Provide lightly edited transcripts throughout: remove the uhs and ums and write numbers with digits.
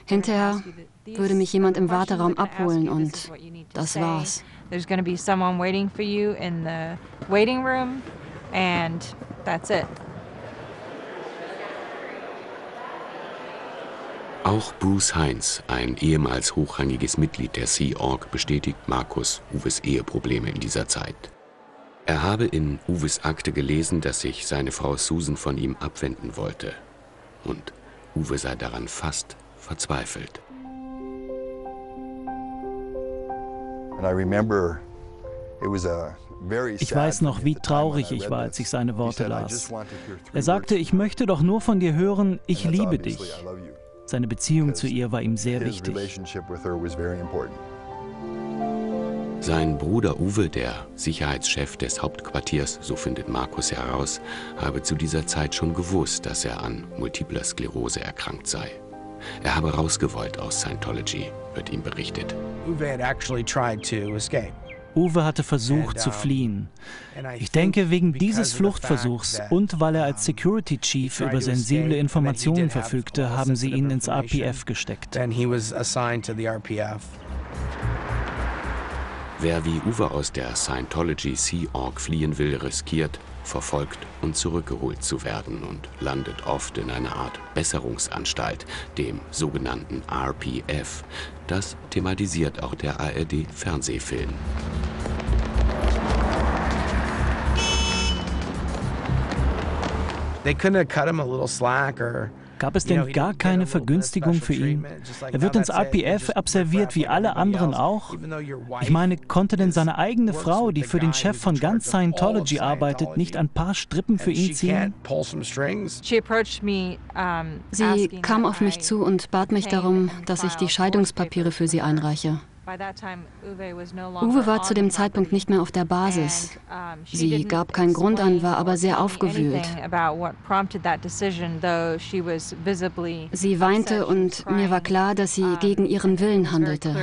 Hinterher würde mich jemand im Warteraum abholen und das war's. There's going to be someone waiting for you in the waiting room and that's it. Auch Bruce Heinz, ein ehemals hochrangiges Mitglied der Sea Org, bestätigt Markus Uwes Eheprobleme in dieser Zeit. Er habe in Uwes Akte gelesen, dass sich seine Frau Susan von ihm abwenden wollte. Und Uwe sei daran fast verzweifelt. Ich weiß noch, wie traurig ich war, als ich seine Worte las. Er sagte, ich möchte doch nur von dir hören, ich liebe dich. Seine Beziehung zu ihr war ihm sehr wichtig. Sein Bruder Uwe, der Sicherheitschef des Hauptquartiers, so findet Markus heraus, habe zu dieser Zeit schon gewusst, dass er an multipler Sklerose erkrankt sei. Er habe rausgewollt aus Scientology, wird ihm berichtet. Uwe hatte versucht zu fliehen. Ich denke, wegen dieses Fluchtversuchs und weil er als Security Chief über sensible Informationen verfügte, haben sie ihn ins RPF gesteckt. Wer wie Uwe aus der Scientology Sea Org fliehen will, riskiert, verfolgt und zurückgeholt zu werden und landet oft in einer Art Besserungsanstalt, dem sogenannten RPF. Das thematisiert auch der ARD-Fernsehfilm. Gab es denn gar keine Vergünstigung für ihn? Er wird ins RPF abserviert wie alle anderen auch. Ich meine, konnte denn seine eigene Frau, die für den Chef von ganz Scientology arbeitet, nicht ein paar Strippen für ihn ziehen? Sie kam auf mich zu und bat mich darum, dass ich die Scheidungspapiere für sie einreiche. Uwe war zu dem Zeitpunkt nicht mehr auf der Basis. Sie gab keinen Grund an, war aber sehr aufgewühlt. Sie weinte und mir war klar, dass sie gegen ihren Willen handelte.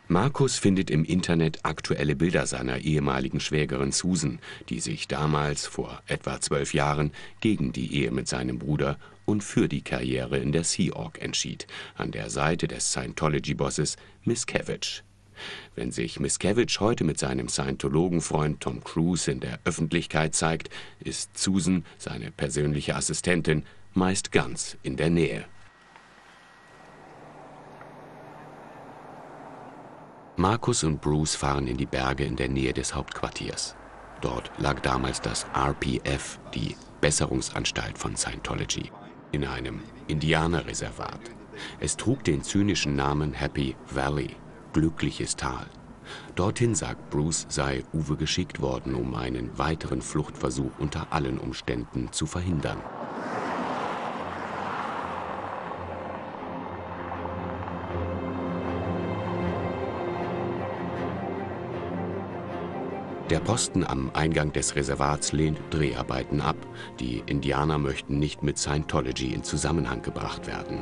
Markus findet im Internet aktuelle Bilder seiner ehemaligen Schwägerin Susan, die sich damals, vor etwa 12 Jahren, gegen die Ehe mit seinem Bruder und für die Karriere in der Sea Org entschied, an der Seite des Scientology-Bosses Miscavige. Wenn sich Miscavige heute mit seinem Scientologenfreund Tom Cruise in der Öffentlichkeit zeigt, ist Susan, seine persönliche Assistentin, meist ganz in der Nähe. Markus und Bruce fahren in die Berge in der Nähe des Hauptquartiers. Dort lag damals das RPF, die Besserungsanstalt von Scientology, in einem Indianerreservat. Es trug den zynischen Namen Happy Valley, glückliches Tal. Dorthin, sagt Bruce, sei Uwe geschickt worden, um einen weiteren Fluchtversuch unter allen Umständen zu verhindern. Der Posten am Eingang des Reservats lehnt Dreharbeiten ab. Die Indianer möchten nicht mit Scientology in Zusammenhang gebracht werden.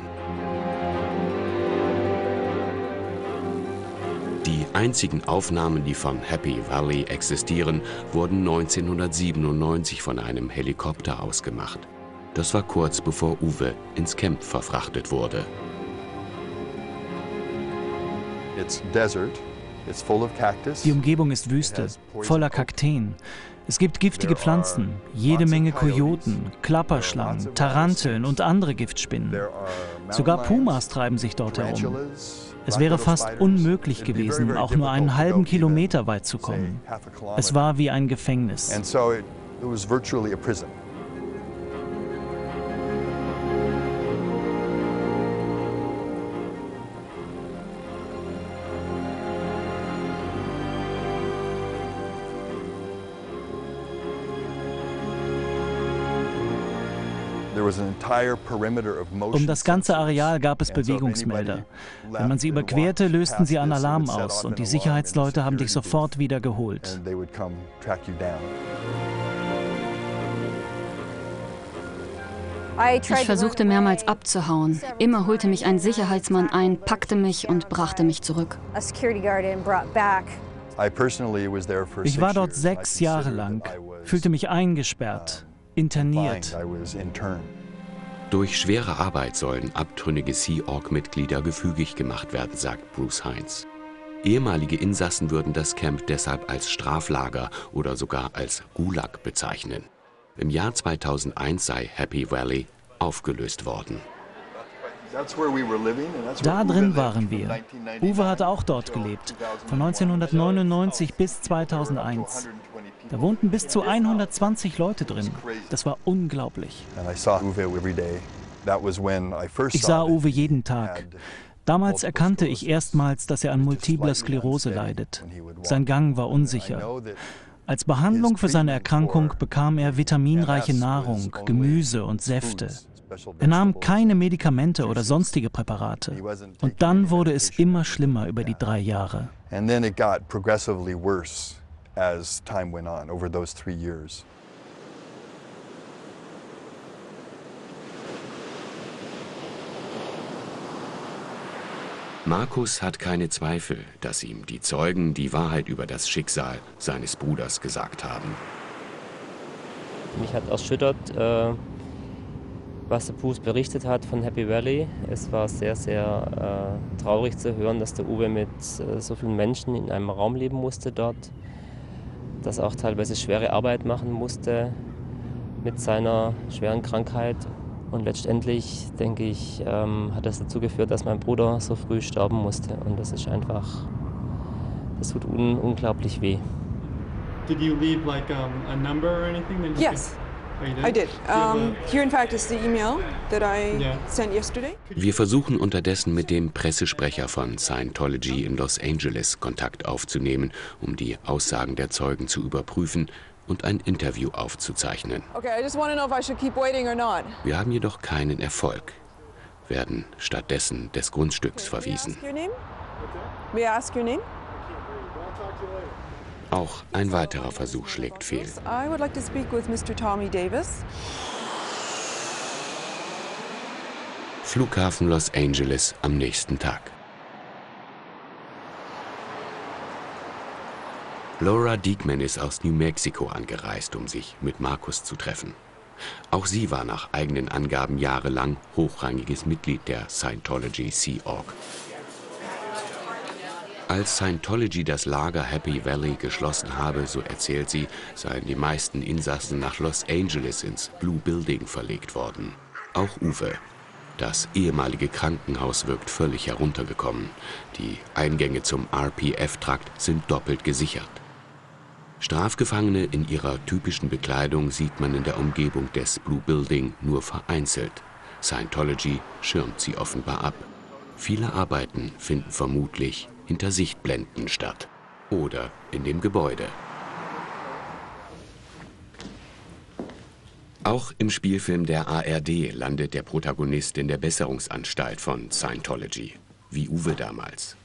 Die einzigen Aufnahmen, die von Happy Valley existieren, wurden 1997 von einem Helikopter aus gemacht. Das war kurz bevor Uwe ins Camp verfrachtet wurde. Die Umgebung ist Wüste, voller Kakteen. Es gibt giftige Pflanzen, jede Menge Kojoten, Klapperschlangen, Taranteln und andere Giftspinnen. Sogar Pumas treiben sich dort herum. Es wäre fast unmöglich gewesen, auch nur einen halben Kilometer weit zu kommen. Es war wie ein Gefängnis. Um das ganze Areal gab es Bewegungsmelder. Wenn man sie überquerte, lösten sie einen Alarm aus und die Sicherheitsleute haben dich sofort wieder geholt. Ich versuchte mehrmals abzuhauen. Immer holte mich ein Sicherheitsmann ein, packte mich und brachte mich zurück. Ich war dort 6 Jahre lang, fühlte mich eingesperrt. interniert. Durch schwere Arbeit sollen abtrünnige Sea Org-Mitglieder gefügig gemacht werden, sagt Bruce Hines. Ehemalige Insassen würden das Camp deshalb als Straflager oder sogar als Gulag bezeichnen. Im Jahr 2001 sei Happy Valley aufgelöst worden. Da drin waren wir. Uwe hatte auch dort gelebt, von 1999 bis 2001. Da wohnten bis zu 120 Leute drin. Das war unglaublich. Ich sah Uwe jeden Tag. Damals erkannte ich erstmals, dass er an multipler Sklerose leidet. Sein Gang war unsicher. Als Behandlung für seine Erkrankung bekam er vitaminreiche Nahrung, Gemüse und Säfte. Er nahm keine Medikamente oder sonstige Präparate. Und dann wurde es immer schlimmer über die 3 Jahre. Markus hat keine Zweifel, dass ihm die Zeugen die Wahrheit über das Schicksal seines Bruders gesagt haben. Mich hat erschüttert, was der Bruce berichtet hat von Happy Valley. Es war sehr, sehr traurig zu hören, dass der Uwe mit so vielen Menschen in einem Raum leben musste dort, dass er auch teilweise schwere Arbeit machen musste mit seiner schweren Krankheit. Und letztendlich, denke ich, hat das dazu geführt, dass mein Bruder so früh sterben musste. Und das ist einfach, das tut unglaublich weh. Did you leave like a number or anything? That Yes, I did. Here in fact is the email that I sent yesterday. Wir versuchen unterdessen mit dem Pressesprecher von Scientology in Los Angeles Kontakt aufzunehmen, um die Aussagen der Zeugen zu überprüfen und ein Interview aufzuzeichnen. Wir haben jedoch keinen Erfolg, werden stattdessen des Grundstücks verwiesen. Auch ein weiterer Versuch schlägt fehl. Flughafen Los Angeles am nächsten Tag. Laura Diekman ist aus New Mexico angereist, um sich mit Markus zu treffen. Auch sie war nach eigenen Angaben jahrelang hochrangiges Mitglied der Scientology Sea Org. Als Scientology das Lager Happy Valley geschlossen habe, so erzählt sie, seien die meisten Insassen nach Los Angeles ins Blue Building verlegt worden. Auch Uwe. Das ehemalige Krankenhaus wirkt völlig heruntergekommen. Die Eingänge zum RPF-Trakt sind doppelt gesichert. Strafgefangene in ihrer typischen Bekleidung sieht man in der Umgebung des Blue Building nur vereinzelt. Scientology schirmt sie offenbar ab. Viele Arbeiten finden vermutlich hinter Sichtblenden statt oder in dem Gebäude. Auch im Spielfilm der ARD landet der Protagonist in der Besserungsanstalt von Scientology, wie Uwe damals.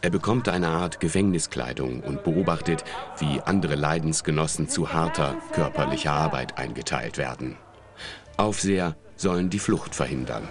Er bekommt eine Art Gefängniskleidung und beobachtet, wie andere Leidensgenossen zu harter körperlicher Arbeit eingeteilt werden. Aufseher sollen die Flucht verhindern.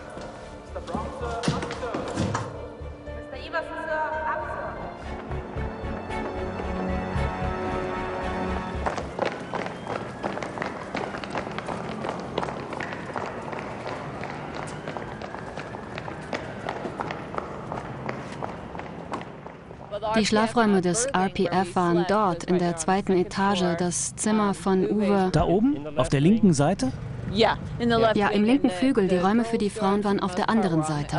Die Schlafräume des RPF waren dort, in der 2. Etage, das Zimmer von Uwe. Da oben, auf der linken Seite? Ja, im linken Flügel. Die Räume für die Frauen waren auf der anderen Seite.